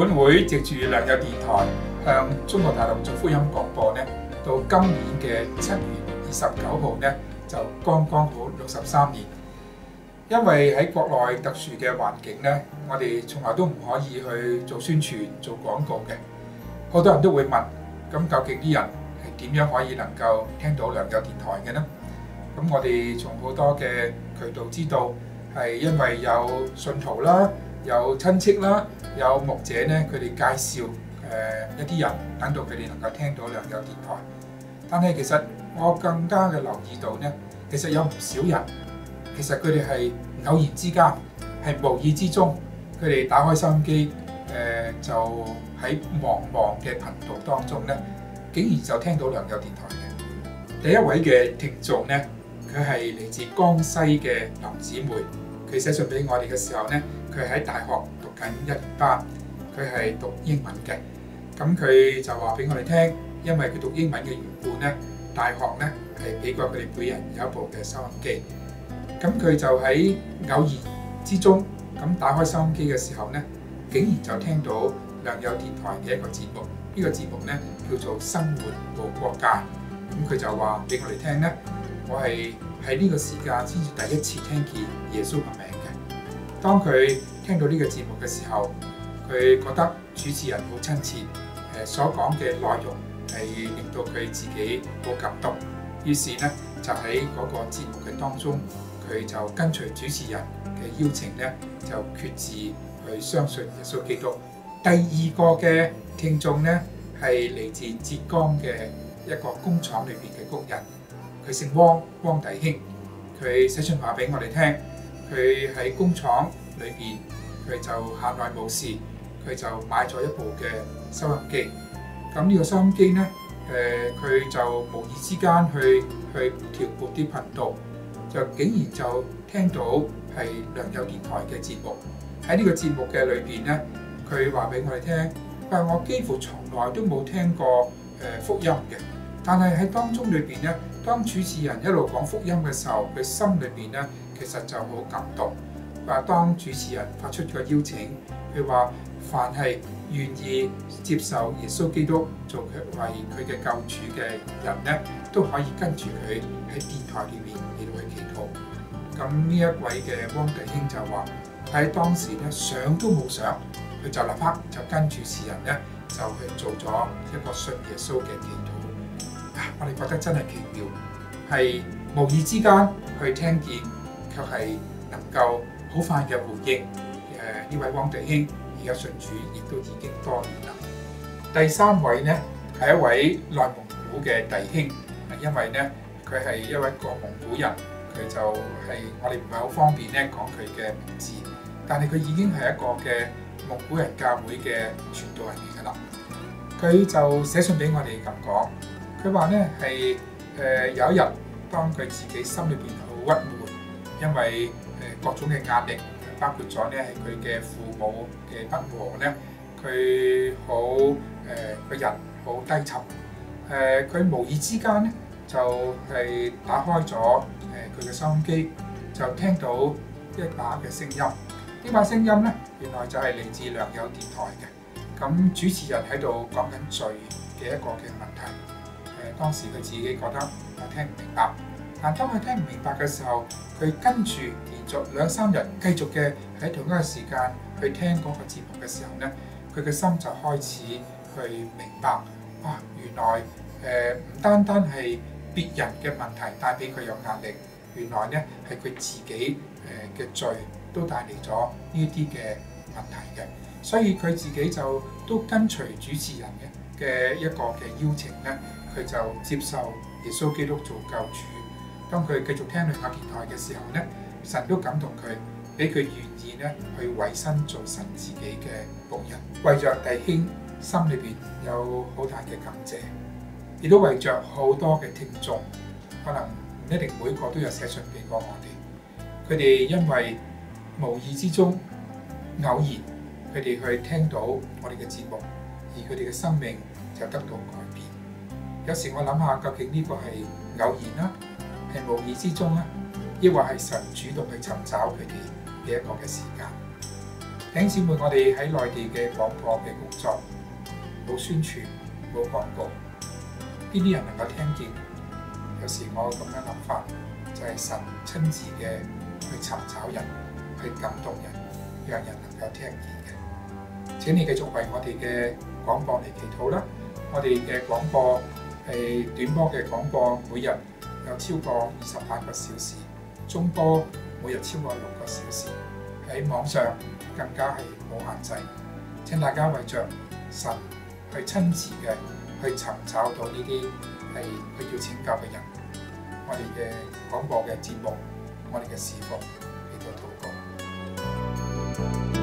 本會藉住良友電台向中國大陸做福音廣播呢，到今年嘅7月29號呢，就剛剛好63年。因為喺國內特殊嘅環境呢，我哋從來都唔可以去做宣傳、做廣告嘅。好多人都會問，咁究竟啲人係點樣可以能夠聽到良友電台嘅呢？咁我哋從好多嘅渠道知道，係因為有信徒啦、有親戚啦、有牧者呢，佢哋介紹一啲人，等到佢哋能夠聽到良友電台。但係其實我更加嘅留意到呢，其實有唔少人，其實佢哋係偶然之間，係無意之中，佢哋打開收音機，就喺茫茫嘅頻道當中呢，竟然就聽到良友電台嘅。第一位嘅聽眾呢，佢係嚟自江西嘅林姊妹，佢寫信俾我哋嘅時候呢，佢喺大學讀緊1年班，佢係讀英文嘅。咁佢就話俾我哋聽，因為佢讀英文嘅緣故呢，大學呢係俾過佢哋每人有一部嘅收音機。咁佢就喺偶然之中咁打開收音機嘅時候呢，竟然就聽到良友電台嘅一個節目。呢個節目呢叫做《生活無國界》。咁佢就話俾我哋聽呢，我係喺呢個時間先至第一次聽見耶穌嘅名嘅。當佢聽到呢個節目嘅時候，佢覺得主持人好親切，所講嘅內容係令到佢自己好感動。於是呢，就喺嗰個節目嘅當中，佢就跟隨主持人嘅邀請呢，就決志去相信耶穌基督。第二個嘅聽眾呢，係嚟自浙江嘅一個工廠裏邊嘅工人，佢姓汪，汪弟兄。佢寫信話俾我哋聽，佢喺工廠裏邊，佢就閒來無事，佢就買咗一部嘅收音機。咁呢個收音機呢，佢就無意之間去調撥啲頻道，就竟然就聽到係良友電台嘅節目。喺呢個節目嘅裏邊呢，佢話俾我哋聽，但我幾乎從來都冇聽過福音嘅。但係喺當中裏邊呢，當主持人一路講福音嘅時候，佢心裏邊呢，其實就好感動。話當主持人發出個邀請，佢話凡係願意接受耶穌基督做佢為佢嘅救主嘅人呢，都可以跟住佢喺電台裏面嚟到去祈禱。咁呢一位嘅汪弟兄就話喺當時呢，想都冇想，佢就立刻就跟主持人呢，就去做咗一個信耶穌嘅祈禱。我哋覺得真係奇妙，係無意之間去聽見，卻係能夠好快嘅回應。呢位汪弟兄而家信主亦都已經多年啦。第三位呢係一位內蒙古嘅弟兄，因為呢佢係一位個蒙古人，佢就係我哋唔係好方便呢講佢嘅名字，但係佢已經係一個嘅蒙古人教會嘅傳道人嚟㗎啦。佢就寫信俾我哋咁講。佢話咧係有一日，當佢自己心裏邊好鬱悶，因為各種嘅壓力，包括咗咧係佢嘅父母嘅不和咧，佢好個人好低沉。佢無意之間咧就係打開咗佢嘅收音機，就聽到一把嘅聲音。呢把聲音咧原來就係嚟自良友電台嘅。咁主持人喺度講緊罪嘅一個嘅問題。當時佢自己覺得聽唔明白，但當佢聽唔明白嘅時候，佢跟住連續2-3日繼續嘅喺同一個時間去聽嗰個節目嘅時候呢，佢嘅心就開始去明白，哇！原來唔單單係別人嘅問題帶俾佢有壓力，原來呢係佢自己嘅罪都帶嚟咗呢啲嘅問題嘅，所以佢自己就都跟隨主持人嘅一個嘅邀請呢。佢就接受耶穌基督做救主。當佢繼續聽良友電台嘅時候呢，神都感動佢，俾佢願意呢去委身做神自己嘅僕人，為着弟兄心裏邊有好大嘅感謝，亦都為着好多嘅聽眾，可能唔一定每個都有寫信俾過我哋。佢哋因為無意之中偶然，佢哋去聽到我哋嘅節目，而佢哋嘅生命就得到改變。有時我諗下，究竟呢個係偶然啦，係無意之中啦，抑或係神主動去尋找佢哋嘅一個嘅時間？弟兄姊妹，我哋喺內地嘅廣播嘅工作，冇宣傳，冇廣告，邊啲人能夠聽見？有時我咁樣諗法，就係神親自嘅去尋找人，去感動人，讓人能夠聽見嘅。請你繼續為我哋嘅廣播嚟祈禱啦！我哋嘅廣播係短波嘅廣播，每日有超過28個小時，中波每日超過6個小時，喺網上更加係冇限制。請大家為着神去親自嘅去尋找到呢啲係佢要拯救嘅人，我哋嘅廣播嘅節目，我哋嘅侍奉嚟到禱告。